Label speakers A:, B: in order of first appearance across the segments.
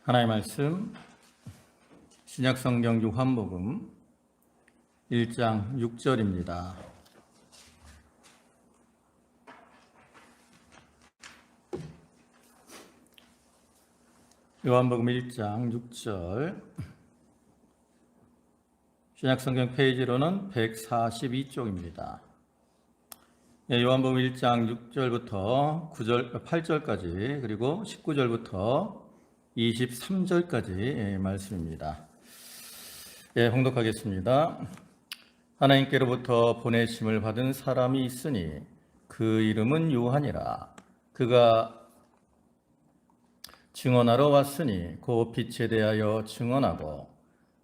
A: 하나님의 말씀 신약성경 요한복음 1장 6절입니다. 요한복음 1장 6절 신약성경 페이지로는 142쪽입니다. 요한복음 1장 6절부터 8절까지 그리고 19절부터 23절까지 말씀입니다. 봉독하겠습니다. 하나님께로부터 보내심을 받은 사람이 있으니 그 이름은 요한이라. 그가 증언하러 왔으니 그 빛에 대하여 증언하고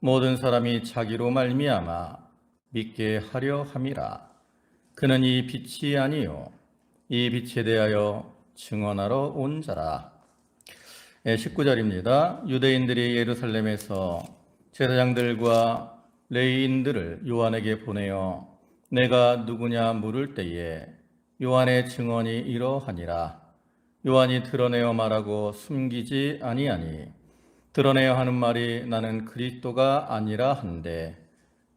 A: 모든 사람이 자기로 말미암아 믿게 하려 함이라. 그는 이 빛이 아니요 이 빛에 대하여 증언하러 온 자라. 19절입니다. 유대인들이 예루살렘에서 제사장들과 레위인들을 요한에게 보내어 내가 누구냐 물을 때에 요한의 증언이 이러하니라. 요한이 드러내어 말하고 숨기지 아니하니 드러내어 하는 말이 나는 그리스도가 아니라 한데,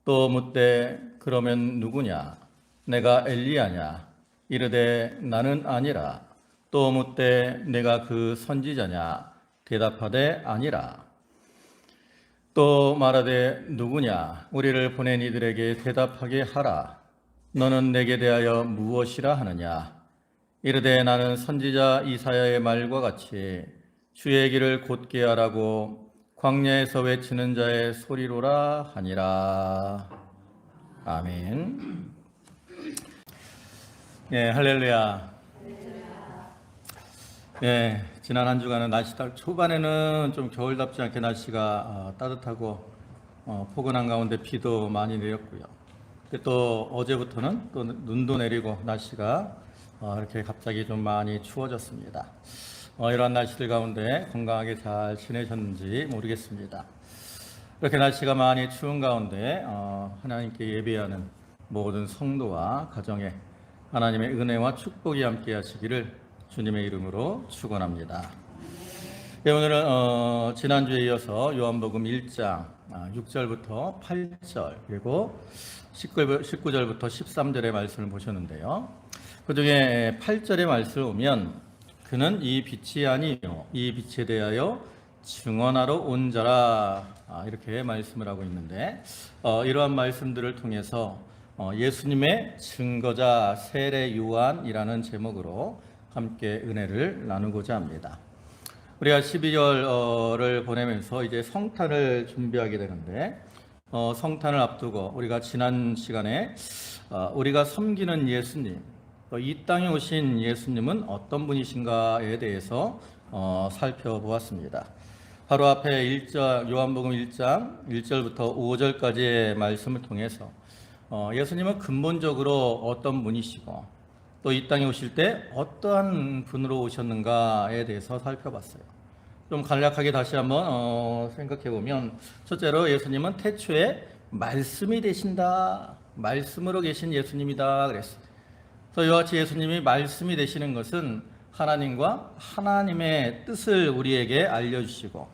A: 또 묻되 그러면 누구냐 내가 엘리야냐 이르되 나는 아니라. 또 묻되 내가 그 선지자냐 대답하되 아니라. 또 말하되 누구냐 우리를 보낸 이들에게 대답하게 하라. 너는 내게 대하여 무엇이라 하느냐. 이르되 나는 선지자 이사야의 말과 같이 주의 길을 곧게 하라고 광야에서 외치는 자의 소리로라 하니라. 아멘. 할렐루야. 지난 한 주간은 날씨 초반에는 좀 겨울답지 않게 날씨가 따뜻하고 포근한 가운데 비도 많이 내렸고요. 또 어제부터는 또 눈도 내리고 날씨가 이렇게 갑자기 좀 많이 추워졌습니다. 이러한 날씨들 가운데 건강하게 잘 지내셨는지 모르겠습니다. 이렇게 날씨가 많이 추운 가운데 하나님께 예배하는 모든 성도와 가정에 하나님의 은혜와 축복이 함께 하시기를 주님의 이름으로 축원합니다. 오늘은 지난주에 이어서 요한복음 1장 6절부터 8절 그리고 19절부터 13절의 말씀을 보셨는데요. 그 중에 8절의 말씀을 보면 그는 이 빛이 아니요 이 빛에 대하여 증언하러 온 자라, 이렇게 말씀을 하고 있는데, 이러한 말씀들을 통해서 예수님의 증거자 세례 요한이라는 제목으로 함께 은혜를 나누고자 합니다. 우리가 12월을 보내면서 이제 성탄을 준비하게 되는데, 성탄을 앞두고 우리가 지난 시간에 우리가 섬기는 예수님, 이 땅에 오신 예수님은 어떤 분이신가에 대해서 살펴보았습니다. 바로 앞에 요한복음 1장 1절부터 5절까지의 말씀을 통해서 예수님은 근본적으로 어떤 분이시고 또 이 땅에 오실 때 어떠한 분으로 오셨는가에 대해서 살펴봤어요. 좀 간략하게 다시 한번 생각해 보면, 첫째로 예수님은 태초에 말씀이 되신다, 말씀으로 계신 예수님이다 그랬어요. 그래서 이와 같이 예수님이 말씀이 되시는 것은 하나님과 하나님의 뜻을 우리에게 알려주시고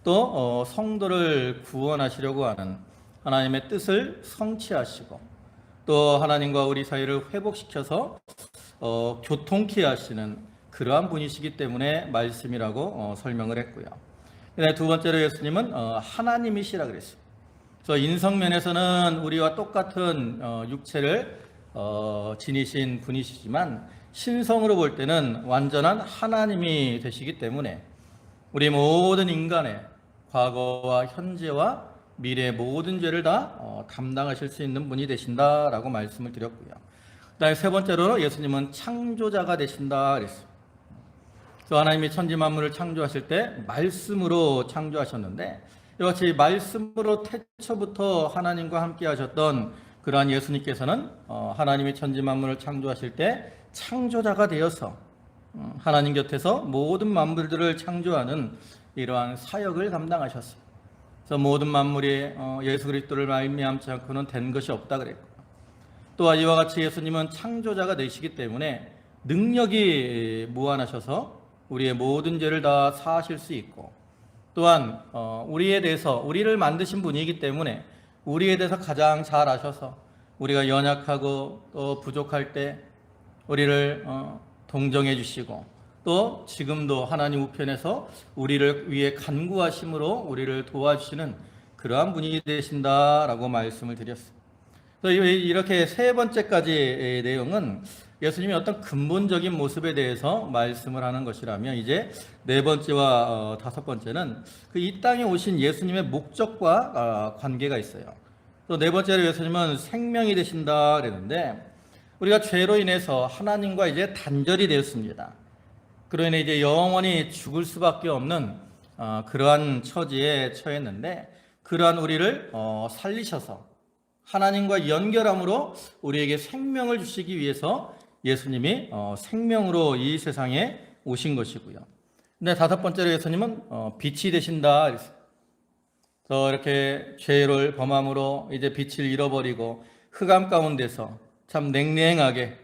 A: 또 성도를 구원하시려고 하는 하나님의 뜻을 성취하시고 또 하나님과 우리 사이를 회복시켜서 교통케 하시는 그러한 분이시기 때문에 말씀이라고 설명을 했고요. 두 번째로 예수님은 하나님이시라 그랬어요. 그래서 인성면에서는 우리와 똑같은 육체를 지니신 분이시지만 신성으로 볼 때는 완전한 하나님이 되시기 때문에 우리 모든 인간의 과거와 현재와 미래의 모든 죄를 다 담당하실 수 있는 분이 되신다라고 말씀을 드렸고요. 그다음에 세 번째로 예수님은 창조자가 되신다 그랬어요. 그래서 하나님이 천지 만물을 창조하실 때 말씀으로 창조하셨는데, 이같이 말씀으로 태초부터 하나님과 함께 하셨던 그러한 예수님께서는 하나님이 천지 만물을 창조하실 때 창조자가 되어서 하나님 곁에서 모든 만물들을 창조하는 이러한 사역을 담당하셨어요. 그래서 모든 만물이 예수 그리스도를 말미암지 않고는 된 것이 없다 그랬고, 또한 이와 같이 예수님은 창조자가 되시기 때문에 능력이 무한하셔서 우리의 모든 죄를 다 사하실 수 있고 또한 우리에 대해서 우리를 만드신 분이기 때문에 우리에 대해서 가장 잘 아셔서 우리가 연약하고 또 부족할 때 우리를 동정해 주시고 또 지금도 하나님 우편에서 우리를 위해 간구하심으로 우리를 도와주시는 그러한 분이 되신다라고 말씀을 드렸습니다. 이렇게 세 번째까지의 내용은 예수님의 어떤 근본적인 모습에 대해서 말씀을 하는 것이라면, 이제 네 번째와 다섯 번째는 그 이 땅에 오신 예수님의 목적과 관계가 있어요. 또 네 번째로 예수님은 생명이 되신다 그랬는데, 우리가 죄로 인해서 하나님과 이제 단절이 되었습니다. 그로 인해 이제 영원히 죽을 수밖에 없는 그러한 처지에 처했는데, 그러한 우리를 살리셔서 하나님과 연결함으로 우리에게 생명을 주시기 위해서 예수님이 생명으로 이 세상에 오신 것이고요. 근데 다섯 번째로 예수님은 빛이 되신다. 그래서 이렇게 죄를 범함으로 이제 빛을 잃어버리고 흑암 가운데서 참 냉랭하게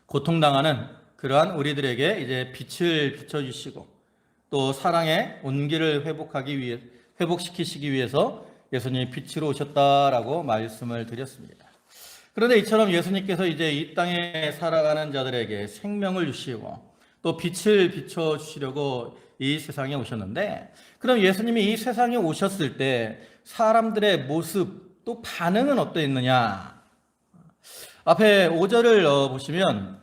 A: 고통당하는 그러한 우리들에게 이제 빛을 비춰주시고 또 사랑의 온기를 회복시키시기 위해서 예수님이 빛으로 오셨다라고 말씀을 드렸습니다. 그런데 이처럼 예수님께서 이제 이 땅에 살아가는 자들에게 생명을 주시고 또 빛을 비춰주시려고 이 세상에 오셨는데, 그럼 예수님이 이 세상에 오셨을 때 사람들의 모습 또 반응은 어떠했느냐? 앞에 5절을 보시면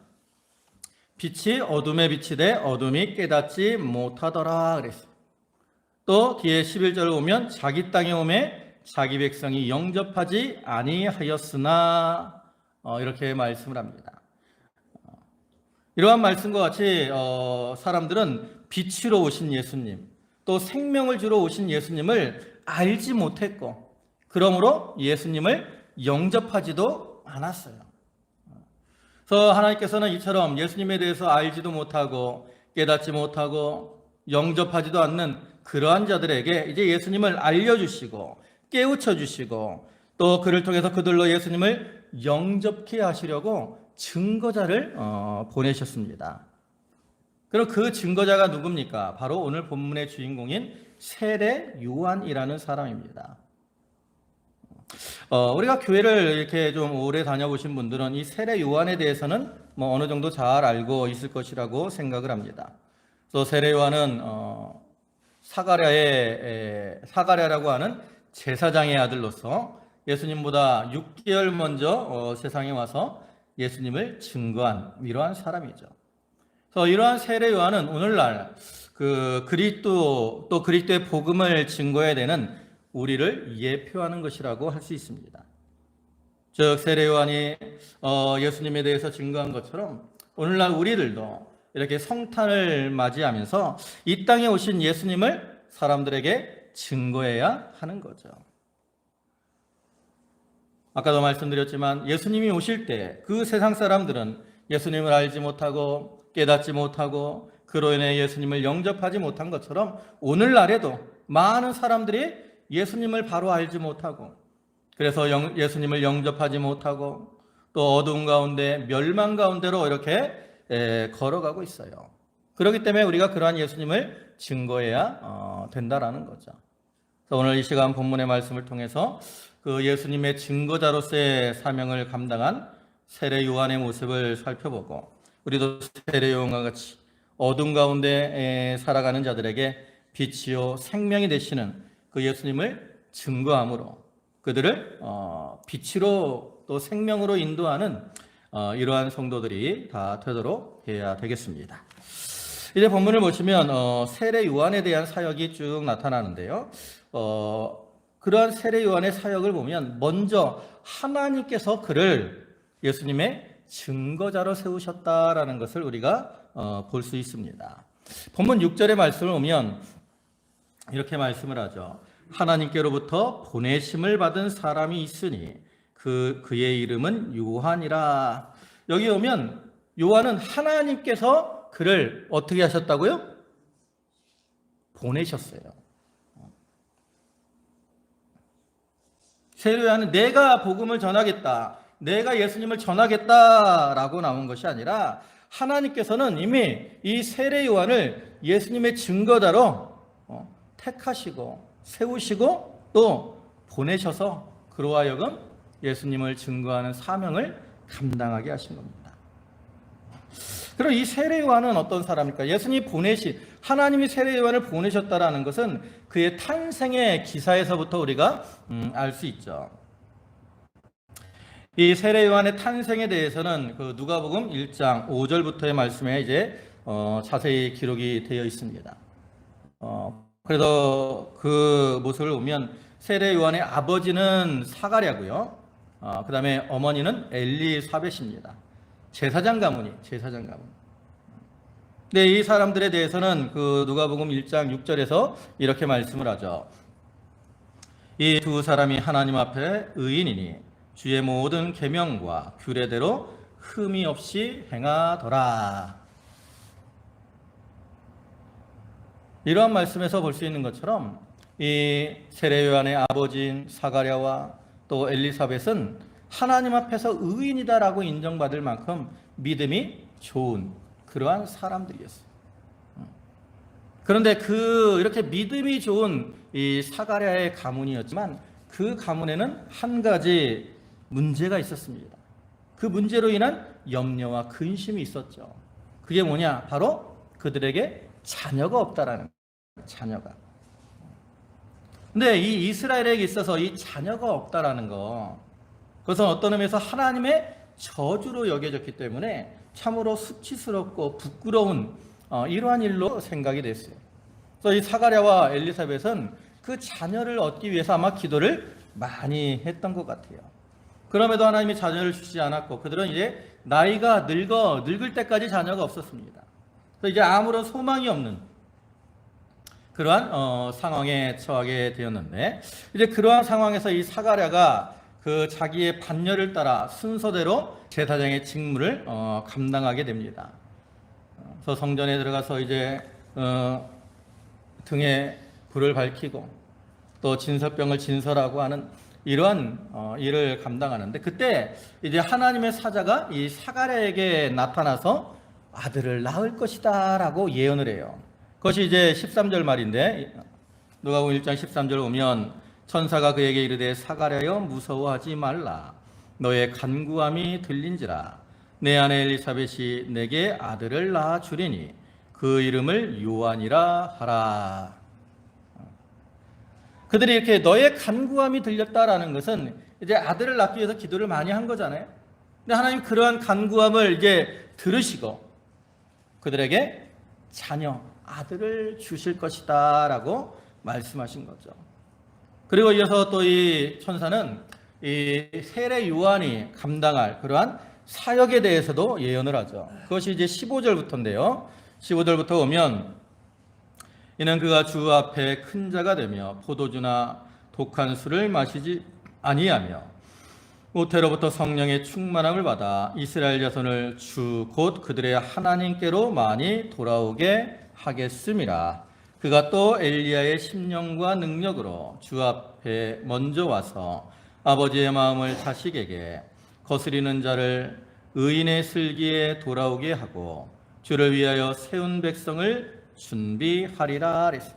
A: 빛이 어둠에 비치되 어둠이 깨닫지 못하더라 그랬어요. 또 뒤에 11절을 보면 자기 땅에 오매 자기 백성이 영접하지 아니하였으나 이렇게 말씀을 합니다. 이러한 말씀과 같이 사람들은 빛으로 오신 예수님, 또 생명을 주러 오신 예수님을 알지 못했고, 그러므로 예수님을 영접하지도 않았어요. 그래서 하나님께서는 이처럼 예수님에 대해서 알지도 못하고 깨닫지 못하고 영접하지도 않는 그러한 자들에게 이제 예수님을 알려주시고 깨우쳐 주시고 또 그를 통해서 그들로 예수님을 영접케 하시려고 증거자를 보내셨습니다. 그럼 그 증거자가 누굽니까? 바로 오늘 본문의 주인공인 세례 요한이라는 사람입니다. 우리가 교회를 이렇게 좀 오래 다녀보신 분들은 이 세례 요한에 대해서는 어느 정도 잘 알고 있을 것이라고 생각을 합니다. 또 세례 요한은 사가랴라고 하는 제사장의 아들로서 예수님보다 6개월 먼저 세상에 와서 예수님을 증거한 이러한 사람이죠. 그래서 이러한 세례 요한은 오늘날 그 그리스도 또 그리스도의 복음을 증거해야 되는 우리를 예표하는 것이라고 할 수 있습니다. 즉 세례 요한이 예수님에 대해서 증거한 것처럼 오늘날 우리들도 이렇게 성탄을 맞이하면서 이 땅에 오신 예수님을 사람들에게 증거해야 하는 거죠. 아까도 말씀드렸지만 예수님이 오실 때 그 세상 사람들은 예수님을 알지 못하고 깨닫지 못하고 그로 인해 예수님을 영접하지 못한 것처럼 오늘날에도 많은 사람들이 예수님을 바로 알지 못하고 그래서 예수님을 영접하지 못하고 또 어두운 가운데 멸망 가운데로 이렇게 걸어가고 있어요. 그렇기 때문에 우리가 그러한 예수님을 증거해야 된다라는 거죠. 그래서 오늘 이 시간 본문의 말씀을 통해서 그 예수님의 증거자로서의 사명을 감당한 세례 요한의 모습을 살펴보고 우리도 세례 요한과 같이 어둠 가운데 살아가는 자들에게 빛이요 생명이 되시는 그 예수님을 증거함으로 그들을 빛으로 또 생명으로 인도하는 이러한 성도들이 다 되도록 해야 되겠습니다. 이제 본문을 보시면 세례 요한에 대한 사역이 쭉 나타나는데요. 그러한 세례 요한의 사역을 보면 먼저 하나님께서 그를 예수님의 증거자로 세우셨다라는 것을 우리가 볼 수 있습니다. 본문 6절의 말씀을 보면 이렇게 말씀을 하죠. 하나님께로부터 보내심을 받은 사람이 있으니 그의 이름은 요한이라. 여기 오면 요한은 하나님께서 그를 어떻게 하셨다고요? 보내셨어요. 세례 요한은 내가 복음을 전하겠다, 내가 예수님을 전하겠다라고 나온 것이 아니라 하나님께서는 이미 이 세례 요한을 예수님의 증거자로 택하시고 세우시고 또 보내셔서 그로 하여금 예수님을 증거하는 사명을 감당하게 하신 겁니다. 그럼 이 세례 요한은 어떤 사람입니까? 예수님이 하나님이 세례 요한을 보내셨다라는 것은 그의 탄생의 기사에서부터 우리가 알 수 있죠. 이 세례 요한의 탄생에 대해서는 그 누가복음 1장 5절부터의 말씀에 이제 자세히 기록이 되어 있습니다. 그래서 그 모습을 보면 세례 요한의 아버지는 사가랴고요. 그 다음에 어머니는 엘리사벳입니다. 제사장 가문이. 근데 이 사람들에 대해서는 그 누가복음 1장 6절에서 이렇게 말씀을 하죠. 이 두 사람이 하나님 앞에 의인이니 주의 모든 계명과 규례대로 흠이 없이 행하더라. 이러한 말씀에서 볼 수 있는 것처럼 이 세례 요한의 아버지인 사가랴와 또 엘리사벳은 하나님 앞에서 의인이다라고 인정받을 만큼 믿음이 좋은 그러한 사람들이었어요. 그런데 이렇게 믿음이 좋은 이 사가랴의 가문이었지만 그 가문에는 한 가지 문제가 있었습니다. 그 문제로 인한 염려와 근심이 있었죠. 그게 뭐냐? 바로 그들에게 자녀가 없다라는 거예요. 자녀가. 근데 이 이스라엘에게 있어서 이 자녀가 없다라는 거, 그것은 어떤 의미에서 하나님의 저주로 여겨졌기 때문에 참으로 수치스럽고 부끄러운 이러한 일로 생각이 됐어요. 그래서 이 사가랴와 엘리사벳은 그 자녀를 얻기 위해서 아마 기도를 많이 했던 것 같아요. 그럼에도 하나님이 자녀를 주시지 않았고 그들은 이제 나이가 늙을 때까지 자녀가 없었습니다. 그래서 이제 아무런 소망이 없는 그러한 상황에 처하게 되었는데, 이제 그러한 상황에서 이 사가랴가 그 자기의 반열을 따라 순서대로 제사장의 직무를 감당하게 됩니다. 그래서 성전에 들어가서 이제 등에 불을 밝히고 또 진설병을 진설하고 하는 이러한 일을 감당하는데, 그때 이제 하나님의 사자가 이 사가랴에게 나타나서 아들을 낳을 것이다라고 예언을 해요. 그것이 이제 13절 말인데, 누가복음 1장 13절 보면 천사가 그에게 이르되 사가랴여 무서워하지 말라. 너의 간구함이 들린지라. 내 아내 엘리사벳이 내게 아들을 낳아 주리니 그 이름을 요한이라 하라. 그들이 이렇게 너의 간구함이 들렸다라는 것은 이제 아들을 낳기 위해서 기도를 많이 한 거잖아요. 근데 하나님 그러한 간구함을 이제 들으시고 그들에게 자녀, 아들을 주실 것이다 라고 말씀하신 거죠. 그리고 이어서 또 이 천사는 이 세례 요한이 감당할 그러한 사역에 대해서도 예언을 하죠. 그것이 이제 15절부터인데요. 15절부터 보면 이는 그가 주 앞에 큰 자가 되며 포도주나 독한 술을 마시지 아니하며 우태로부터 성령의 충만함을 받아 이스라엘 자손을 주 곧 그들의 하나님께로 많이 돌아오게 하겠음이라. 그가 또 엘리야의 심령과 능력으로 주 앞에 먼저 와서 아버지의 마음을 자식에게 거스리는 자를 의인의 슬기에 돌아오게 하고 주를 위하여 세운 백성을 준비하리라 그랬어요.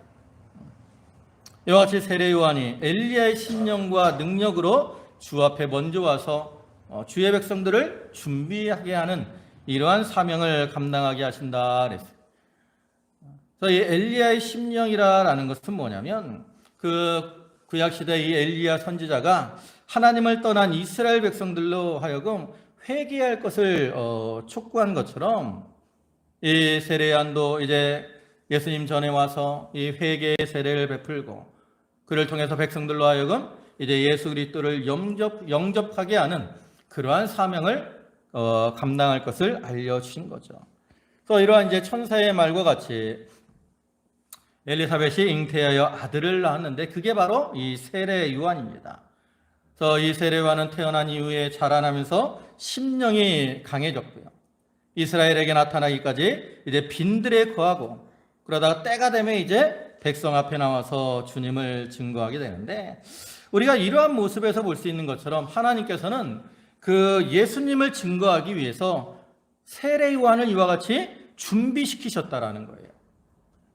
A: 이와 같이 세례 요한이 엘리야의 심령과 능력으로 주 앞에 먼저 와서 주의 백성들을 준비하게 하는 이러한 사명을 감당하게 하신다 그랬어요. 그래서 이 엘리야의 심령이라는 것은 뭐냐면 구약 시대 이 엘리야 선지자가 하나님을 떠난 이스라엘 백성들로 하여금 회개할 것을 촉구한 것처럼 이 세례 요한도 이제 예수님 전에 와서 이 회개의 세례를 베풀고 그를 통해서 백성들로 하여금 이제 예수 그리스도를 영접하게 하는 그러한 사명을 감당할 것을 알려주신 거죠. 그래서 이러한 이제 천사의 말과 같이 엘리사벳이 잉태하여 아들을 낳았는데 그게 바로 이 세례 요한입니다. 그래서 이 세례 요한은 태어난 이후에 자라나면서 심령이 강해졌고요. 이스라엘에게 나타나기까지 이제 빈들에 거하고 그러다가 때가 되면 이제 백성 앞에 나와서 주님을 증거하게 되는데, 우리가 이러한 모습에서 볼 수 있는 것처럼 하나님께서는 그 예수님을 증거하기 위해서 세례 요한을 이와 같이 준비시키셨다라는 거예요.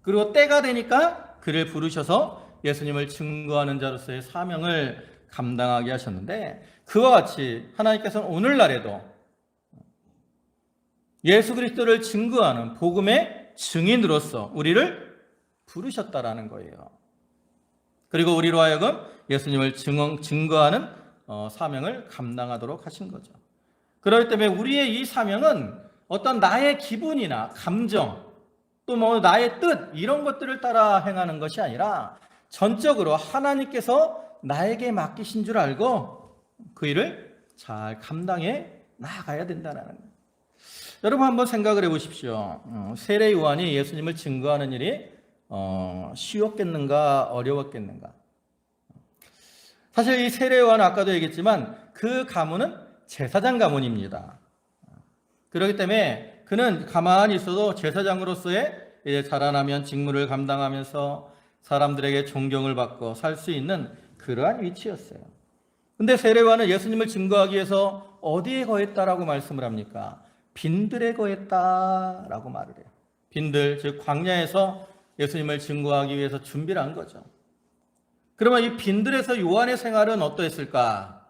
A: 그리고 때가 되니까 그를 부르셔서 예수님을 증거하는 자로서의 사명을 감당하게 하셨는데, 그와 같이 하나님께서는 오늘날에도 예수 그리스도를 증거하는 복음의 증인으로서 우리를 부르셨다라는 거예요. 그리고 우리로 하여금 예수님을 증거하는 사명을 감당하도록 하신 거죠. 그렇기 때문에 우리의 이 사명은 어떤 나의 기분이나 감정, 또 뭐 나의 뜻, 이런 것들을 따라 행하는 것이 아니라 전적으로 하나님께서 나에게 맡기신 줄 알고 그 일을 잘 감당해 나아가야 된다는 거예요. 여러분 한번 생각을 해보십시오. 세례 요한이 예수님을 증거하는 일이 쉬웠겠는가 어려웠겠는가? 사실 이 세례 요한은 아까도 얘기했지만 그 가문은 제사장 가문입니다. 그렇기 때문에 그는 가만히 있어도 제사장으로서의 자라나면 직무를 감당하면서 사람들에게 존경을 받고 살 수 있는 그러한 위치였어요. 근데 세례 요한은 예수님을 증거하기 위해서 어디에 거했다라고 말씀을 합니까? 빈들에 거했다라고 말을 해요. 빈들, 즉 광야에서 예수님을 증거하기 위해서 준비를 한 거죠. 그러면 이 빈들에서 요한의 생활은 어떠했을까?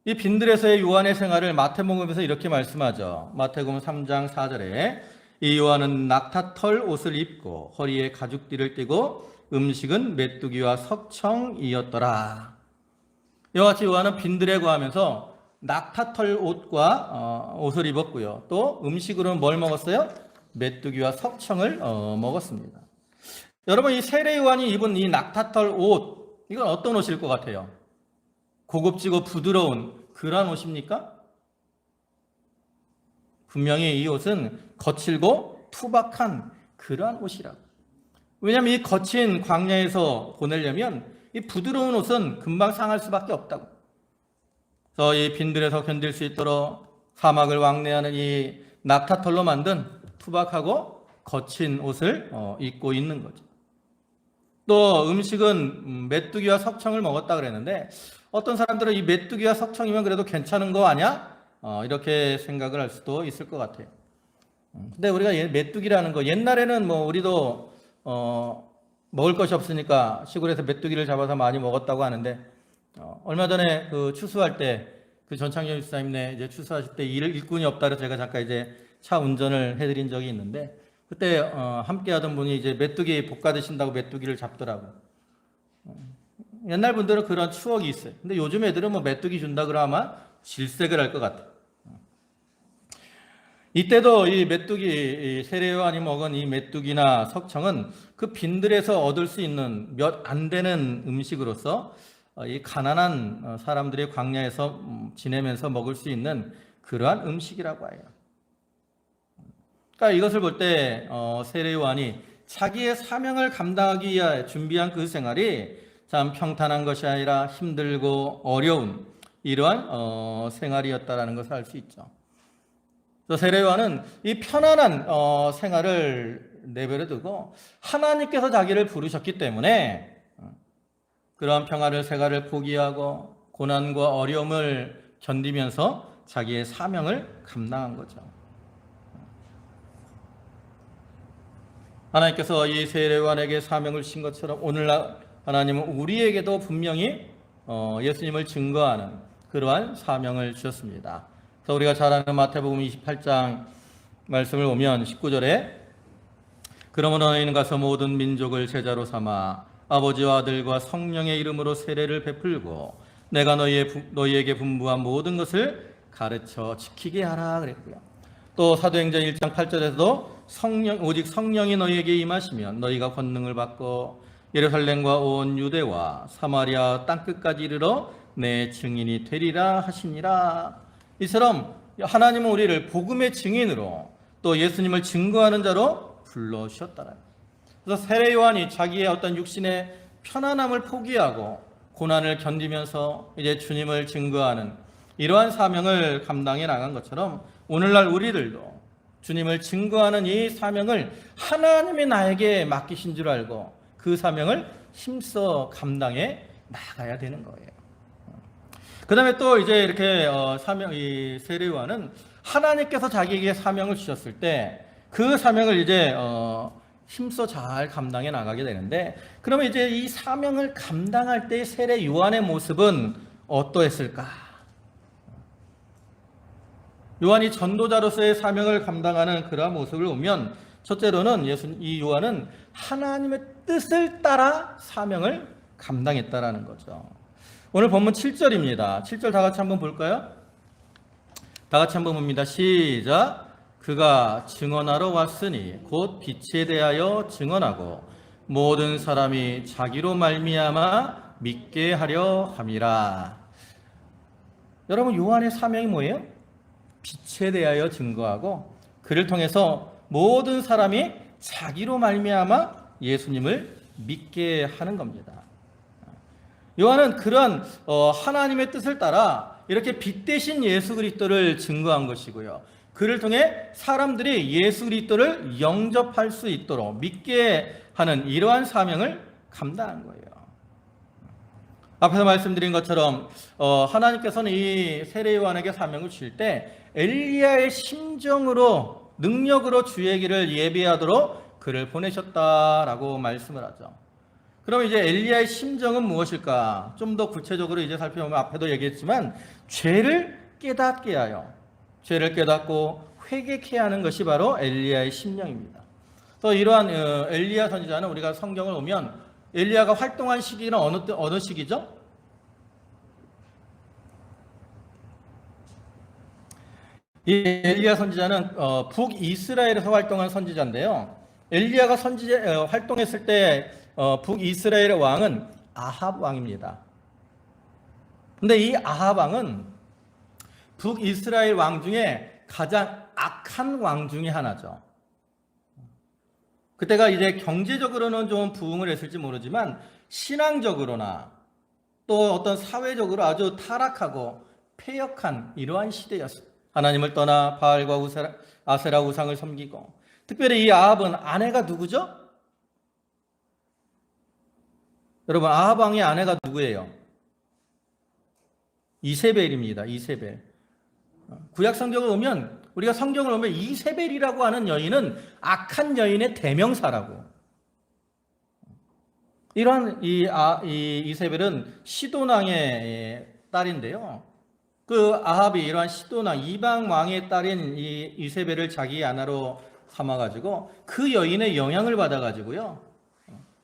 A: 이 빈들에서의 요한의 생활을 마태복음에서 이렇게 말씀하죠. 마태복음 3장 4절에 이 요한은 낙타털 옷을 입고 허리에 가죽띠를 띠고 음식은 메뚜기와 석청이었더라. 이와 같이 요한은 빈들에 거하면서 낙타털 옷과 옷을 입었고요. 또 음식으로는 뭘 먹었어요? 메뚜기와 석청을 먹었습니다. 여러분, 이 세례 요한이 입은 이 낙타털 옷, 이건 어떤 옷일 것 같아요? 고급지고 부드러운 그러한 옷입니까? 분명히 이 옷은 거칠고 투박한 그러한 옷이라고. 왜냐하면 이 거친 광야에서 보내려면 이 부드러운 옷은 금방 상할 수밖에 없다고. 그래서 이 빈들에서 견딜 수 있도록 사막을 왕래하는 이 낙타털로 만든 투박하고 거친 옷을 입고 있는 거죠. 또 음식은 메뚜기와 석청을 먹었다 그랬는데, 어떤 사람들은 이 메뚜기와 석청이면 그래도 괜찮은 거 아니야? 이렇게 생각을 할 수도 있을 것 같아요. 근데 우리가 메뚜기라는 거, 옛날에는 뭐 우리도 먹을 것이 없으니까 시골에서 메뚜기를 잡아서 많이 먹었다고 하는데, 얼마 전에 그 추수할 때 그 전창현 집사님네 이제 추수하실 때 일꾼이 없다 그래서 제가 잠깐 이제 차 운전을 해드린 적이 있는데, 그때 함께 하던 분이 이제 메뚜기 볶아 드신다고 메뚜기를 잡더라고. 옛날 분들은 그런 추억이 있어요. 근데 요즘 애들은 뭐 메뚜기 준다 그러면 아마 질색을 할 것 같아. 이때도 이 메뚜기, 세례 요한이 먹은 이 메뚜기나 석청은 그 빈들에서 얻을 수 있는 몇 안 되는 음식으로서 이 가난한 사람들이 광야에서 지내면서 먹을 수 있는 그러한 음식이라고 해요. 그러니까 이것을 볼 때 세례 요한이 자기의 사명을 감당하기 위해 준비한 그 생활이 참 평탄한 것이 아니라 힘들고 어려운 이러한 생활이었다라는 것을 알 수 있죠. 그래서 세례 요한은 이 편안한 생활을 내버려 두고 하나님께서 자기를 부르셨기 때문에 그러한 평화를 생활을 포기하고 고난과 어려움을 견디면서 자기의 사명을 감당한 거죠. 하나님께서 이 세례 요한에게 사명을 주신 것처럼 오늘날 하나님은 우리에게도 분명히 예수님을 증거하는 그러한 사명을 주셨습니다. 그래서 우리가 잘 아는 마태복음 28장 말씀을 보면 19절에 그러므로 너희는 가서 모든 민족을 제자로 삼아 아버지와 아들과 성령의 이름으로 세례를 베풀고 내가 너희에게 분부한 모든 것을 가르쳐 지키게 하라 그랬고요. 또 사도행전 1장 8절에서도 오직 성령이 너희에게 임하시면 너희가 권능을 받고 예루살렘과 온 유대와 사마리아 땅끝까지 이르러 내 증인이 되리라 하시니라. 이처럼 하나님은 우리를 복음의 증인으로 또 예수님을 증거하는 자로 불러주셨다. 그래서 세례 요한이 자기의 어떤 육신의 편안함을 포기하고 고난을 견디면서 이제 주님을 증거하는 이러한 사명을 감당해 나간 것처럼 오늘날 우리들도 주님을 증거하는 이 사명을 하나님이 나에게 맡기신 줄 알고 그 사명을 힘써 감당해 나가야 되는 거예요. 그 다음에 또 이제 이렇게 이 세례 요한은 하나님께서 자기에게 사명을 주셨을 때 그 사명을 이제 힘써 잘 감당해 나가게 되는데, 그러면 이제 이 사명을 감당할 때의 세례 요한의 모습은 어떠했을까? 요한이 전도자로서의 사명을 감당하는 그러한 모습을 보면, 첫째로는 이 요한은 하나님의 뜻을 따라 사명을 감당했다라는 거죠. 오늘 본문 7절입니다. 7절 다 같이 한번 볼까요? 다 같이 한번 봅니다. 시작. 그가 증언하러 왔으니 곧 빛에 대하여 증언하고 모든 사람이 자기로 말미암아 믿게 하려 함이라. 여러분, 요한의 사명이 뭐예요? 빛에 대하여 증거하고 그를 통해서 모든 사람이 자기로 말미암아 예수님을 믿게 하는 겁니다. 요한은 그런 하나님의 뜻을 따라 이렇게 빛 대신 예수 그리스도를 증거한 것이고요. 그를 통해 사람들이 예수 그리스도를 영접할 수 있도록 믿게 하는 이러한 사명을 감당한 거예요. 앞에서 말씀드린 것처럼 하나님께서는 이 세례 요한에게 사명을 주실 때 엘리야의 심정으로 능력으로 주의 길을 예비하도록 그를 보내셨다라고 말씀을 하죠. 그럼 이제 엘리야의 심정은 무엇일까? 좀 더 구체적으로 이제 살펴보면 앞에도 얘기했지만 죄를 깨닫게 하여 죄를 깨닫고 회개케 하는 것이 바로 엘리야의 심령입니다. 또 이러한 엘리야 선지자는 우리가 성경을 보면 엘리야가 활동한 시기는 어느 시기죠? 이 엘리야 선지자는 북이스라엘에서 활동한 선지자인데요. 엘리야가 활동했을 때 북이스라엘의 왕은 아합 왕입니다. 근데 이 아합 왕은 북이스라엘 왕 중에 가장 악한 왕 중에 하나죠. 그때가 이제 경제적으로는 좀 부흥을 했을지 모르지만 신앙적으로나 또 어떤 사회적으로 아주 타락하고 패역한 이러한 시대였습니다. 하나님을 떠나 바알과 아세라 우상을 섬기고, 특별히 이 아합은 아내가 누구죠? 여러분, 아합 왕의 아내가 누구예요? 이세벨입니다. 이세벨. 구약 성경을 보면, 우리가 성경을 보면 이세벨이라고 하는 여인은 악한 여인의 대명사라고. 이러한 이세벨은 시돈왕의 딸인데요. 그 아합이 이러한 시돈왕 이방 왕의 딸인 이 이세벨을 자기 아내로 삼아가지고 그 여인의 영향을 받아가지고요,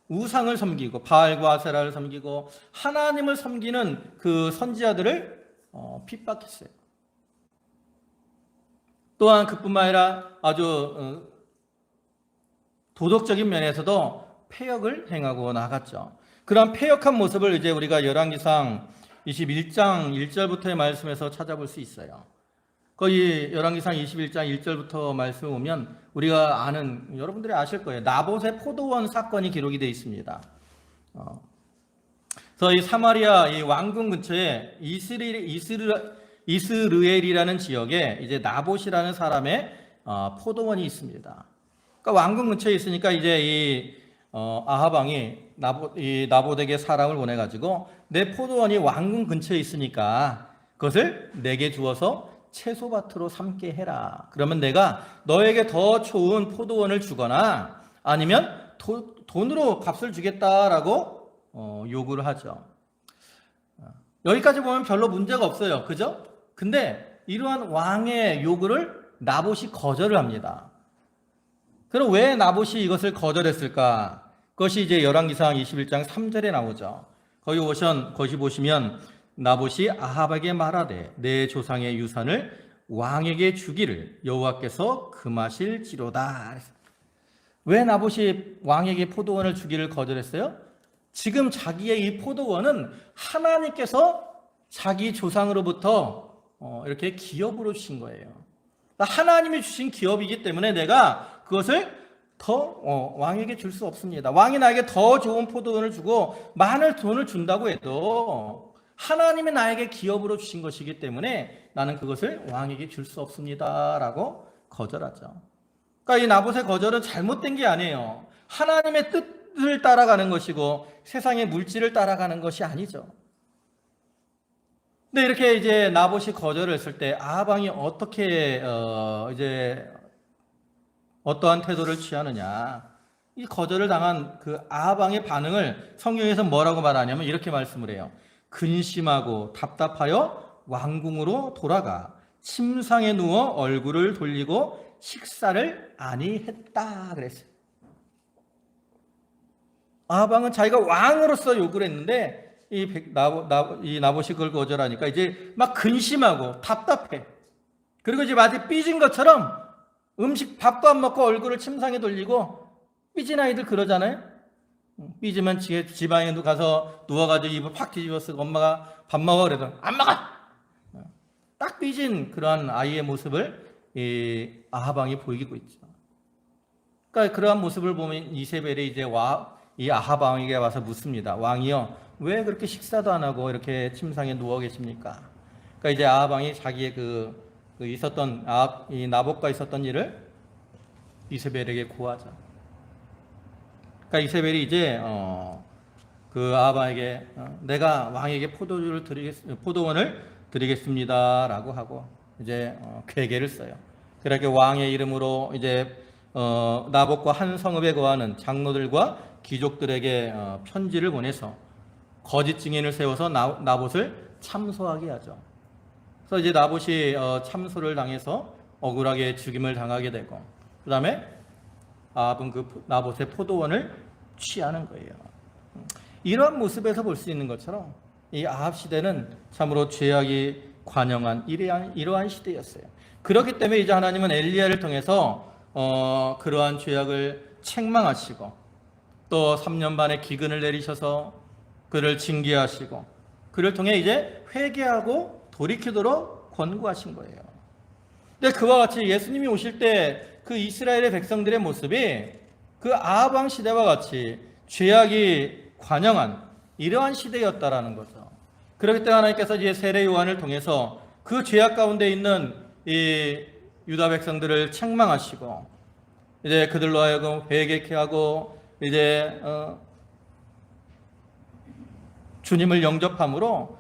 A: 우상을 섬기고 바알과 아세라를 섬기고 하나님을 섬기는 그 선지자들을 핍박했어요. 또한 그뿐만 아니라 아주 도덕적인 면에서도 패역을 행하고 나갔죠. 그런 패역한 모습을 이제 우리가 열왕기상 21장 1절부터의 말씀에서 찾아볼 수 있어요. 거기 열왕기상 21장 1절부터 말씀을 보면 우리가 아는, 여러분들이 아실 거예요. 나봇의 포도원 사건이 기록이 되어 있습니다. 그래서 이 사마리아 이 왕궁 근처에 이스르엘이라는 지역에 이제 나봇이라는 사람의 포도원이 있습니다. 그러니까 왕궁 근처에 있으니까 이제 이 아합 왕이 나봇에게 사람을 보내가지고 내 포도원이 왕궁 근처에 있으니까 그것을 내게 주어서 채소밭으로 삼게 해라. 그러면 내가 너에게 더 좋은 포도원을 주거나 아니면 돈으로 값을 주겠다라고 요구를 하죠. 여기까지 보면 별로 문제가 없어요. 그죠? 근데 이러한 왕의 요구를 나봇이 거절을 합니다. 그럼 왜 나봇이 이것을 거절했을까? 그것이 이제 열왕기상 21장 3절에 나오죠. 거기 보시면 나봇이 아합에게 말하되 내 조상의 유산을 왕에게 주기를 여호와께서 금하실지로다. 왜 나봇이 왕에게 포도원을 주기를 거절했어요? 지금 자기의 이 포도원은 하나님께서 자기 조상으로부터 이렇게 기업으로 주신 거예요. 하나님이 주신 기업이기 때문에 내가 그것을 더 왕에게 줄 수 없습니다. 왕이 나에게 더 좋은 포도원을 주고 많은 돈을 준다고 해도 하나님이 나에게 기업으로 주신 것이기 때문에 나는 그것을 왕에게 줄 수 없습니다 라고 거절하죠. 그러니까 이 나봇의 거절은 잘못된 게 아니에요. 하나님의 뜻을 따라가는 것이고 세상의 물질을 따라가는 것이 아니죠. 근데 이렇게 이제 나봇이 거절을 했을 때 아합 왕이 어떻게 이제 어떠한 태도를 취하느냐? 이 거절을 당한 그 아합 왕의 반응을 성경에서 뭐라고 말하냐면 이렇게 말씀을 해요. 근심하고 답답하여 왕궁으로 돌아가 침상에 누워 얼굴을 돌리고 식사를 아니했다 그랬어요. 아합 왕은 자기가 왕으로서 요구를 했는데 이 나봇이 그걸 거절하니까 이제 막 근심하고 답답해. 그리고 이제 마치 삐진 것처럼 밥도 안 먹고 얼굴을 침상에 돌리고, 삐진 아이들 그러잖아요. 삐지면 지방에 가서 누워가지고 입을 팍 뒤집어 쓰고 엄마가 밥 먹어 그래도 안 먹어. 딱 삐진 그러한 아이의 모습을 이 아합 왕이 보이고 있죠. 그러니까 그러한 모습을 보면 이세벨이 이제 이 아합 왕에게 와서 묻습니다. 왕이여, 왜 그렇게 식사도 안 하고 이렇게 침상에 누워 계십니까? 그러니까 이제 아합 왕이 자기의 있었던 이 나봇과 있었던 일을 이세벨에게 고하죠. 그러니까 이세벨이 이제 그 아합 왕에게 내가 왕에게 포도원을 드리겠습니다라고 하고 이제 괴계를 써요. 그렇게 왕의 이름으로 이제 나봇과 한 성읍에 거하는 장로들과 귀족들에게 편지를 보내서 거짓 증인을 세워서 나봇을 참소하게 하죠. 그래서 이제 나봇이 참소를 당해서 억울하게 죽임을 당하게 되고, 그 다음에 아합은 그 나봇의 포도원을 취하는 거예요. 이러한 모습에서 볼 수 있는 것처럼 이 아합 시대는 참으로 죄악이 관영한 이러한 시대였어요. 그렇기 때문에 이제 하나님은 엘리야를 통해서 그러한 죄악을 책망하시고 또 3년 반의 기근을 내리셔서 그를 징계하시고 그를 통해 이제 회개하고 돌이키도록 권고하신 거예요. 근데 그와 같이 예수님이 오실 때 그 이스라엘의 백성들의 모습이 그 아합 왕 시대와 같이 죄악이 관영한 이러한 시대였다라는 거죠. 그렇기 때문에 하나님께서 이제 세례 요한을 통해서 그 죄악 가운데 있는 이 유다 백성들을 책망하시고 이제 그들로 하여금 회개케 하고 이제 주님을 영접함으로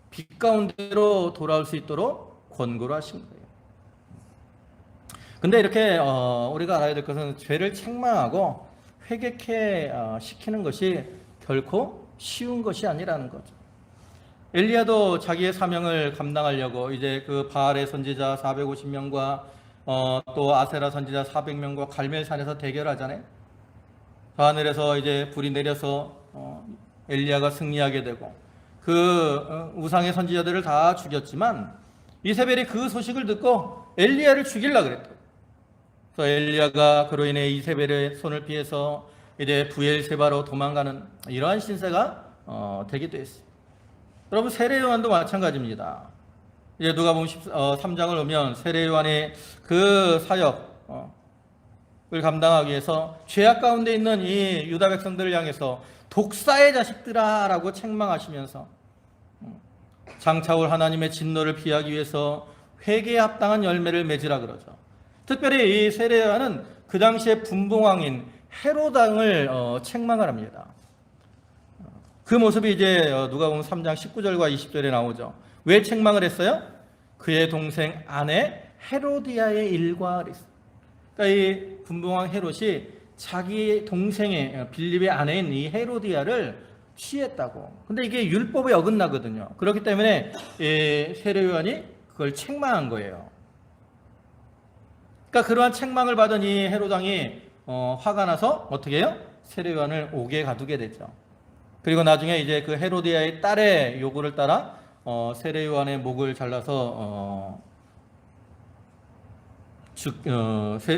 A: 빛 가운데로 돌아올 수 있도록 권고를 하신 거예요. 근데 이렇게 우리가 알아야 될 것은 죄를 책망하고 회개케 시키는 것이 결코 쉬운 것이 아니라는 거죠. 엘리야도 자기의 사명을 감당하려고 이제 그 바알의 선지자 450명과 또 아세라 선지자 400명과 갈멜산에서 대결하잖아요. 하늘에서 이제 불이 내려서 엘리야가 승리하게 되고 그 우상의 선지자들을 다 죽였지만 이세벨이 그 소식을 듣고 엘리야를 죽이려고 그랬대요. 그래서 엘리야가 그로 인해 이세벨의 손을 피해서 이제 부엘세바로 도망가는 이러한 신세가 되기도 했어요. 여러분 세례 요한도 마찬가지입니다. 이제 누가복음 3장을 보면 세례 요한의 그 사역을 감당하기 위해서 죄악 가운데 있는 이 유다 백성들을 향해서 독사의 자식들아라고 책망하시면서 장차 올 하나님의 진노를 피하기 위해서 회개에 합당한 열매를 맺으라 그러죠. 특별히 이 세례 요한은 그 당시에 분봉왕인 헤롯 왕을 책망을 합니다. 그 모습이 이제 누가복음 3장 19절과 20절에 나오죠. 왜 책망을 했어요? 그의 동생 아내 헤로디아의 일과 그랬어요. 그러니까 이 분봉왕 헤롯이 자기 동생의 빌립의 아내인 이 헤로디아를 취했다고. 근데 이게 율법에 어긋나거든요. 그렇기 때문에 세례 요한이 그걸 책망한 거예요. 그러니까 그러한 책망을 받은 이 헤롯 왕이 화가 나서 어떻게 해요? 세례 요한을 옥에 가두게 되죠. 그리고 나중에 이제 그 헤로디아의 딸의 요구를 따라 세례 요한의 목을 잘라서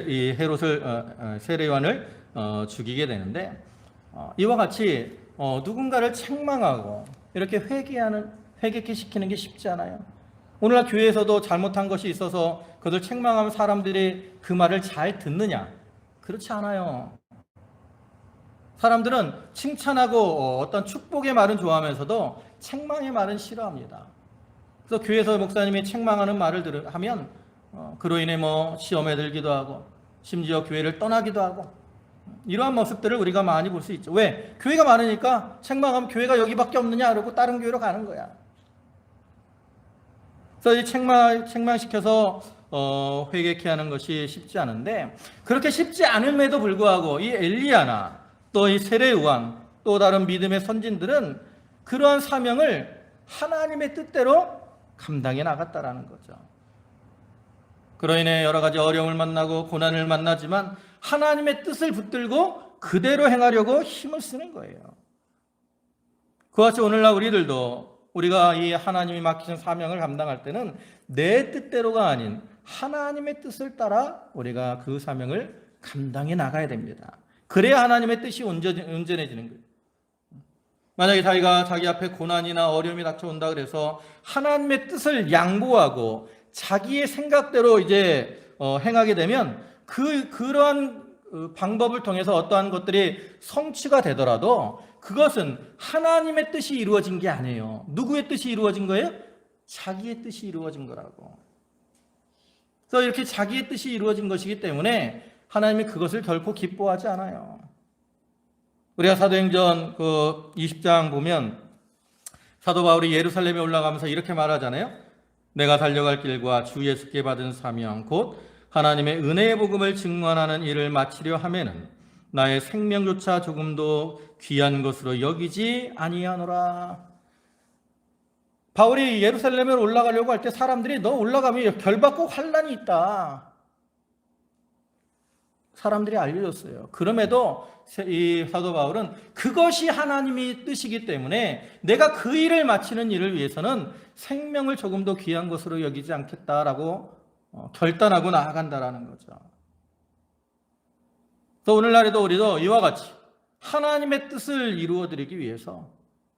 A: 이 헤롯을 세례 요한을 죽이게 되는데 이와 같이 누군가를 책망하고 이렇게 회개케 시키는 게 쉽지 않아요. 오늘날 교회에서도 잘못한 것이 있어서 그들 책망하면 사람들이 그 말을 잘 듣느냐? 그렇지 않아요. 사람들은 칭찬하고 어떤 축복의 말은 좋아하면서도 책망의 말은 싫어합니다. 그래서 교회에서 목사님이 책망하는 말을 하면 그로 인해 시험에 들기도 하고 심지어 교회를 떠나기도 하고 이러한 모습들을 우리가 많이 볼 수 있죠. 왜? 교회가 많으니까 책망하면 교회가 여기밖에 없느냐 그러고 다른 교회로 가는 거야. 그래서 이 책망시켜서 회개케 하는 것이 쉽지 않은데, 그렇게 쉽지 않음에도 불구하고 이 엘리야나 또 이 세례 요한 또 다른 믿음의 선진들은 그러한 사명을 하나님의 뜻대로 감당해 나갔다라는 거죠. 그로 인해 여러 가지 어려움을 만나고 고난을 만나지만 하나님의 뜻을 붙들고 그대로 행하려고 힘을 쓰는 거예요. 그와 같이 오늘날 우리가 이 하나님이 맡기신 사명을 감당할 때는 내 뜻대로가 아닌 하나님의 뜻을 따라 우리가 그 사명을 감당해 나가야 됩니다. 그래야 하나님의 뜻이 온전해지는 거예요. 만약에 자기 앞에 고난이나 어려움이 닥쳐온다 그래서 하나님의 뜻을 양보하고 자기의 생각대로 이제 행하게 되면 그러한 방법을 통해서 어떠한 것들이 성취가 되더라도 그것은 하나님의 뜻이 이루어진 게 아니에요. 누구의 뜻이 이루어진 거예요? 자기의 뜻이 이루어진 거라고. 그래서 이렇게 자기의 뜻이 이루어진 것이기 때문에 하나님이 그것을 결코 기뻐하지 않아요. 우리가 사도행전 20장 보면 사도 바울이 예루살렘에 올라가면서 이렇게 말하잖아요. 내가 달려갈 길과 주 예수께 받은 사명 곧 하나님의 은혜의 복음을 증언하는 일을 마치려 하면은 나의 생명조차 조금도 귀한 것으로 여기지 아니하노라. 바울이 예루살렘에 올라가려고 할 때 사람들이 너 올라가면 결받고 환난이 있다. 사람들이 알려줬어요. 그럼에도 이 사도 바울은 그것이 하나님의 뜻이기 때문에 내가 그 일을 마치는 일을 위해서는 생명을 조금도 귀한 것으로 여기지 않겠다라고 결단하고 나아간다라는 거죠. 또 오늘날에도 우리도 이와 같이 하나님의 뜻을 이루어드리기 위해서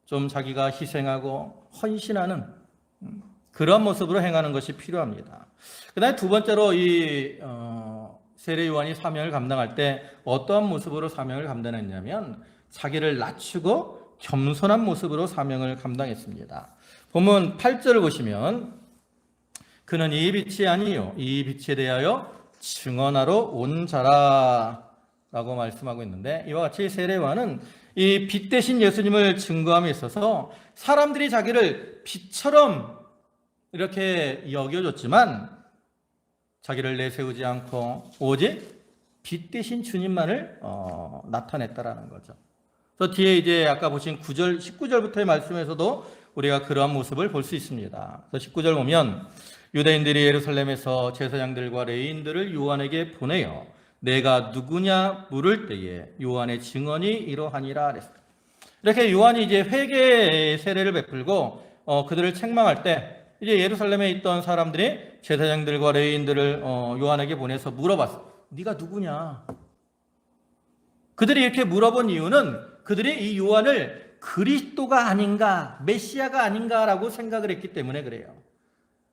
A: 좀 자기가 희생하고 헌신하는 그런 모습으로 행하는 것이 필요합니다. 그 다음에 두 번째로 이 세례 요한이 사명을 감당할 때 어떠한 모습으로 사명을 감당했냐면 자기를 낮추고 겸손한 모습으로 사명을 감당했습니다. 본문 8절을 보시면 그는 이 빛이 아니요 이 빛에 대하여 증언하러 온 자라 라고 말씀하고 있는데, 이와 같이 세례 요한은 이 빛 대신 예수님을 증거함에 있어서 사람들이 자기를 빛처럼 이렇게 여겨줬지만 자기를 내세우지 않고 오직 빛 대신 주님만을 나타냈다라는 거죠. 그래서 뒤에 이제 아까 보신 9절, 19절부터의 말씀에서도 우리가 그러한 모습을 볼 수 있습니다. 그래서 19절 보면 유대인들이 예루살렘에서 제사장들과 레위인들을 요한에게 보내어 내가 누구냐 물을 때에 요한의 증언이 이러하니라 그랬어요. 이렇게 요한이 이제 회개 세례를 베풀고 그들을 책망할 때 이제 예루살렘에 있던 사람들이 제사장들과 레위인들을 요한에게 보내서 물어봤어. 네가 누구냐? 그들이 이렇게 물어본 이유는 그들이 이 요한을 그리스도가 아닌가, 메시아가 아닌가라고 생각을 했기 때문에 그래요.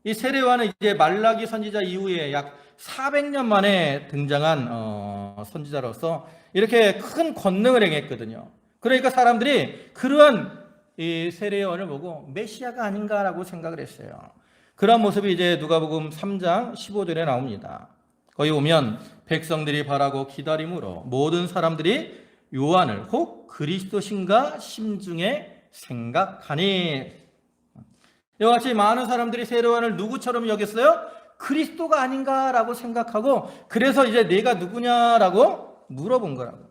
A: 이 세례 요한은 이제 말라기 선지자 이후에 약 400년 만에 등장한 선지자로서 이렇게 큰 권능을 행했거든요. 그러니까 사람들이 그러한 이 세례 요한을 보고 메시아가 아닌가라고 생각을 했어요. 그런 모습이 이제 누가복음 3장 15절에 나옵니다. 거기 보면 백성들이 바라고 기다림으로 모든 사람들이 요한을 혹 그리스도신가 심중에 생각하니. 이와 같이 많은 사람들이 세례 요한을 누구처럼 여겼어요? 그리스도가 아닌가라고 생각하고 그래서 이제 내가 누구냐라고 물어본 거라고.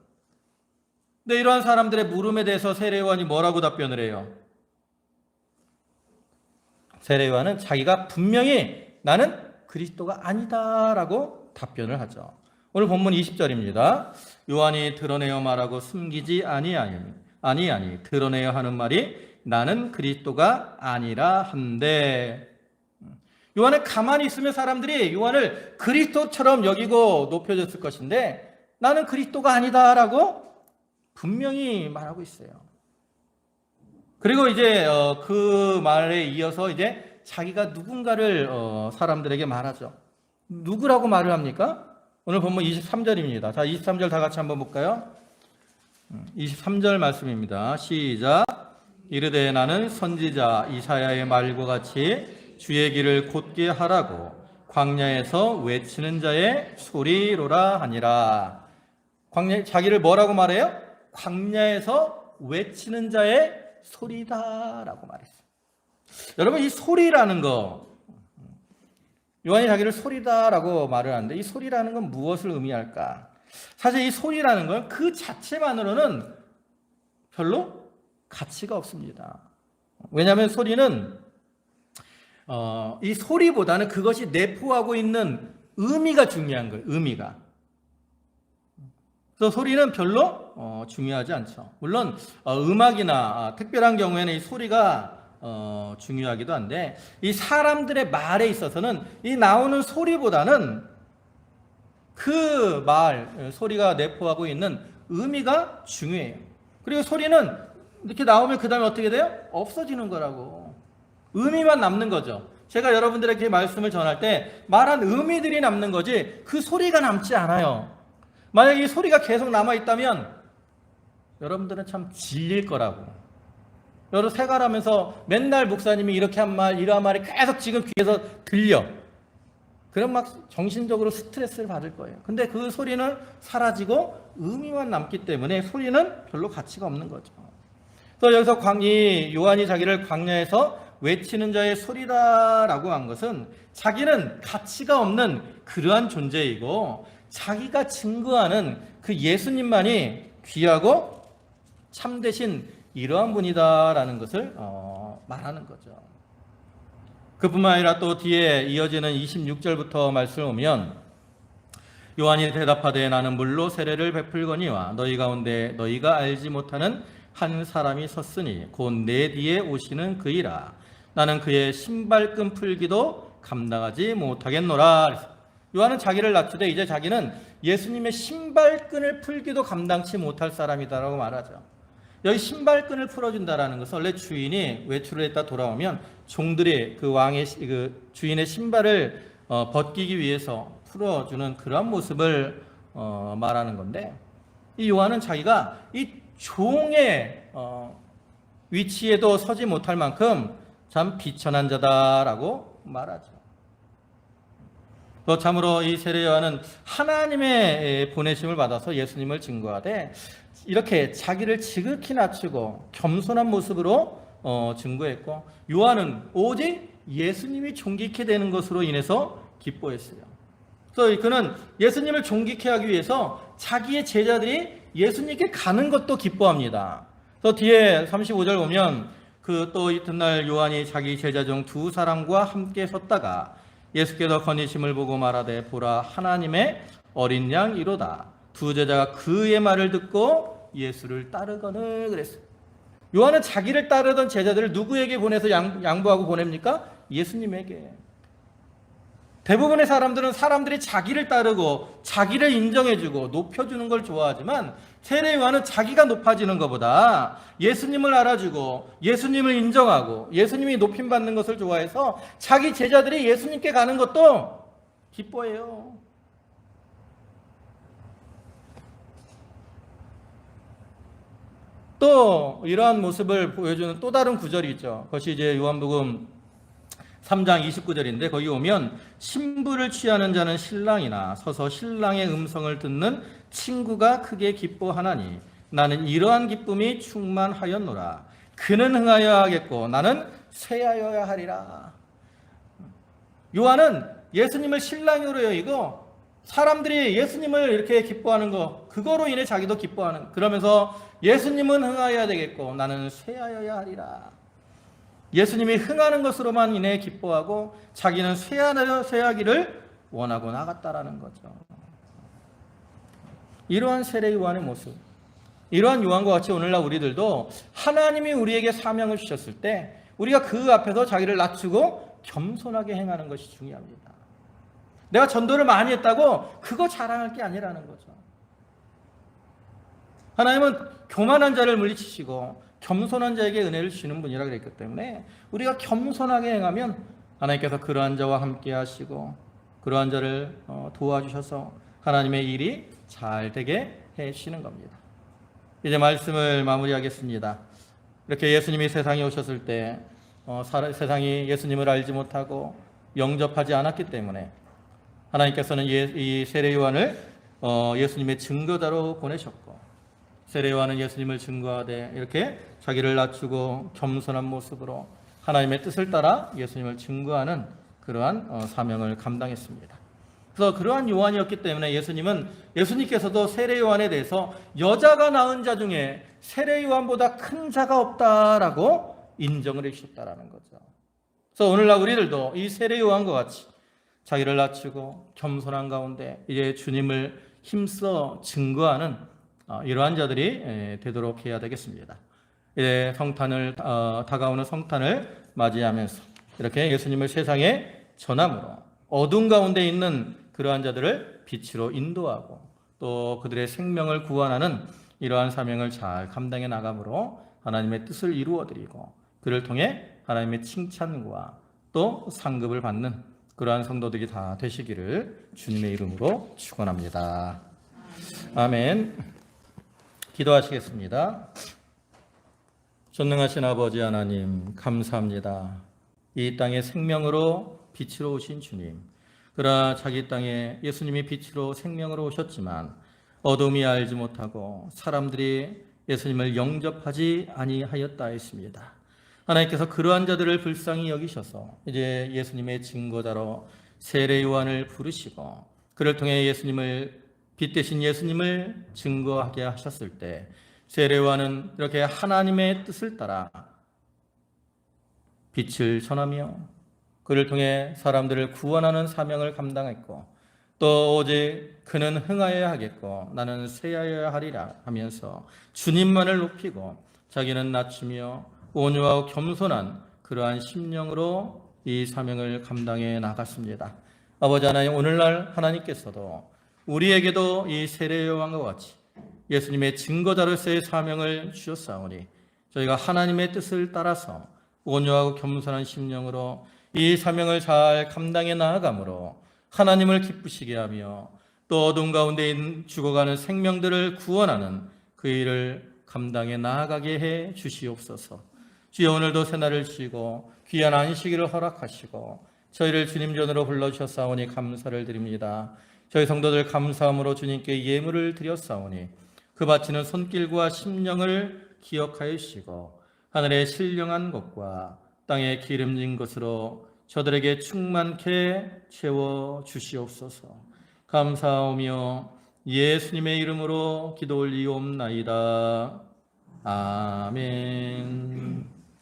A: 근데 이러한 사람들의 물음에 대해서 세례 요한이 뭐라고 답변을 해요? 세례 요한은 자기가 분명히 나는 그리스도가 아니다라고 답변을 하죠. 오늘 본문 20절입니다. 요한이 드러내어 말하고 숨기지 아니하니 드러내어 하는 말이 나는 그리스도가 아니라 한데. 요한은 가만히 있으면 사람들이 요한을 그리스도처럼 여기고 높여줬을 것인데 나는 그리스도가 아니다라고 분명히 말하고 있어요. 그리고 이제 그 말에 이어서 이제 자기가 누군가를 사람들에게 말하죠. 누구라고 말을 합니까? 오늘 본문 23절입니다. 자, 23절 다 같이 한번 볼까요? 23절 말씀입니다. 시작. 이르되 나는 선지자 이사야의 말과 같이 주의 길을 곧게 하라고 광야에서 외치는 자의 소리로라 하니라. 자기를 뭐라고 말해요? 광야에서 외치는 자의 소리다라고 말했어요. 여러분, 이 소리라는 거 요한이 자기를 소리다라고 말을 하는데 이 소리라는 건 무엇을 의미할까? 사실 이 소리라는 건 그 자체만으로는 별로 가치가 없습니다. 왜냐하면 소리는 이 소리보다는 그것이 내포하고 있는 의미가 중요한 거예요. 의미가. 그래서 소리는 별로 중요하지 않죠. 물론 음악이나 특별한 경우에는 이 소리가 중요하기도 한데 이 사람들의 말에 있어서는 이 나오는 소리보다는 그 말, 소리가 내포하고 있는 의미가 중요해요. 그리고 소리는 이렇게 나오면 그 다음에 어떻게 돼요? 없어지는 거라고. 의미만 남는 거죠. 제가 여러분들에게 말씀을 전할 때 말한 의미들이 남는 거지 그 소리가 남지 않아요. 만약에 이 소리가 계속 남아있다면 여러분들은 참 질릴 거라고. 여러분 생활하면서 맨날 목사님이 이렇게 한 말, 이러한 말이 계속 지금 귀에서 들려. 그럼 막 정신적으로 스트레스를 받을 거예요. 근데 그 소리는 사라지고 의미만 남기 때문에 소리는 별로 가치가 없는 거죠. 또 여기서 이 요한이 자기를 광야에서 외치는 자의 소리다라고 한 것은 자기는 가치가 없는 그러한 존재이고 자기가 증거하는 그 예수님만이 귀하고 참되신 이러한 분이다라는 것을 말하는 거죠. 그뿐만 아니라 또 뒤에 이어지는 26절부터 말씀을 보면 요한이 대답하되 나는 물로 세례를 베풀거니와 너희 가운데 너희가 알지 못하는 한 사람이 섰으니 곧 내 뒤에 오시는 그이라. 나는 그의 신발끈 풀기도 감당하지 못하겠노라. 요한은 자기를 낮추되 이제 자기는 예수님의 신발끈을 풀기도 감당치 못할 사람이다라고 말하죠. 여기 신발끈을 풀어준다라는 것은 원래 주인이 외출을 했다 돌아오면 종들이 그 왕의 그 주인의 신발을 벗기기 위해서 풀어주는 그런 모습을 말하는 건데 이 요한은 자기가 이 종의 위치에도 서지 못할 만큼 참 비천한 자다라고 말하죠. 또 참으로 이 세례 요한은 하나님의 보내심을 받아서 예수님을 증거하되 이렇게 자기를 지극히 낮추고 겸손한 모습으로 증거했고 요한은 오직 예수님이 존귀케 되는 것으로 인해서 기뻐했어요. 그래서 그는 예수님을 존귀케 하기 위해서 자기의 제자들이 예수님께 가는 것도 기뻐합니다. 또 뒤에 35절 보면 그 또 이튿날 요한이 자기 제자 중 두 사람과 함께 섰다가 예수께서 건의심을 보고 말하되 보라 하나님의 어린 양 이로다. 두 제자가 그의 말을 듣고 예수를 따르거늘 그랬어요. 요한은 자기를 따르던 제자들을 누구에게 보내서 양보하고 보냅니까? 예수님에게. 대부분의 사람들은 사람들이 자기를 따르고 자기를 인정해주고 높여주는 걸 좋아하지만 세례 요한은 자기가 높아지는 것보다 예수님을 알아주고 예수님을 인정하고 예수님이 높임받는 것을 좋아해서 자기 제자들이 예수님께 가는 것도 기뻐해요. 또 이러한 모습을 보여주는 또 다른 구절이 있죠. 그것이 이제 요한복음 3장 29절인데 거기 오면 신부를 취하는 자는 신랑이나 서서 신랑의 음성을 듣는 친구가 크게 기뻐하나니 나는 이러한 기쁨이 충만하였노라. 그는 흥하여야 하겠고 나는 쇠하여야 하리라. 요한은 예수님을 신랑으로 여기고 사람들이 예수님을 이렇게 기뻐하는 거 그거로 인해 자기도 기뻐하는 그러면서 예수님은 흥하여야 되겠고 나는 쇠하여야 하리라. 예수님이 흥하는 것으로만 인해 기뻐하고 자기는 쇠하기를 원하고 나갔다라는 거죠. 이러한 세례 요한의 모습, 이러한 요한과 같이 오늘날 우리들도 하나님이 우리에게 사명을 주셨을 때 우리가 그 앞에서 자기를 낮추고 겸손하게 행하는 것이 중요합니다. 내가 전도를 많이 했다고 그거 자랑할 게 아니라는 거죠. 하나님은 교만한 자를 물리치시고 겸손한 자에게 은혜를 주시는 분이라 그랬기 때문에 우리가 겸손하게 행하면 하나님께서 그러한 자와 함께 하시고 그러한 자를 도와주셔서 하나님의 일이 잘 되게 해 주시는 겁니다. 이제 말씀을 마무리하겠습니다. 이렇게 예수님이 세상에 오셨을 때 세상이 예수님을 알지 못하고 영접하지 않았기 때문에 하나님께서는 이 세례 요한을 예수님의 증거자로 보내셨고 세례 요한은 예수님을 증거하되 이렇게 자기를 낮추고 겸손한 모습으로 하나님의 뜻을 따라 예수님을 증거하는 그러한 사명을 감당했습니다. 그래서 그러한 요한이었기 때문에 예수님께서도 세례 요한에 대해서 여자가 낳은 자 중에 세례 요한보다 큰 자가 없다라고 인정을 해주셨다라는 거죠. 그래서 오늘날 우리들도 이 세례 요한과 같이 자기를 낮추고 겸손한 가운데 이제 주님을 힘써 증거하는 이러한 자들이 되도록 해야 되겠습니다. 이제 다가오는 성탄을 맞이하면서 이렇게 예수님을 세상에 전함으로 어둠 가운데 있는 그러한 자들을 빛으로 인도하고 또 그들의 생명을 구원하는 이러한 사명을 잘 감당해 나감으로 하나님의 뜻을 이루어드리고 그를 통해 하나님의 칭찬과 또 상급을 받는 그러한 성도들이 다 되시기를 주님의 이름으로 축원합니다. 아멘. 기도하시겠습니다. 전능하신 아버지 하나님 감사합니다. 이 땅에 생명으로 빛으로 오신 주님, 그러나 자기 땅에 예수님이 빛으로 생명으로 오셨지만 어둠이 알지 못하고 사람들이 예수님을 영접하지 아니하였다 했습니다. 하나님께서 그러한 자들을 불쌍히 여기셔서 이제 예수님의 증거자로 세례 요한을 부르시고 그를 통해 빛 대신 예수님을 증거하게 하셨을 때 세례 요한은 이렇게 하나님의 뜻을 따라 빛을 전하며 그를 통해 사람들을 구원하는 사명을 감당했고 또 오직 그는 흥하여야 하겠고 나는 쇠하여야 하리라 하면서 주님만을 높이고 자기는 낮추며 온유하고 겸손한 그러한 심령으로 이 사명을 감당해 나갔습니다. 아버지 하나님, 오늘날 하나님께서도 우리에게도 이 세례 요한과 같이 예수님의 증거자로서의 사명을 주셨사오니 저희가 하나님의 뜻을 따라서 온유하고 겸손한 심령으로 이 사명을 잘 감당해 나아가므로 하나님을 기쁘시게 하며 또 어둠 가운데 죽어가는 생명들을 구원하는 그 일을 감당해 나아가게 해 주시옵소서. 주여, 오늘도 새날을 주시고 귀한 안식일을 허락하시고 저희를 주님 전으로 불러주셨사오니 감사를 드립니다. 저희 성도들 감사함으로 주님께 예물을 드렸사오니 그 바치는 손길과 심령을 기억하여 주시고 하늘의 신령한 것과 땅의 기름진 것으로 저들에게 충만케 채워 주시옵소서. 감사하오며 예수님의 이름으로 기도 올리옵나이다. 아멘.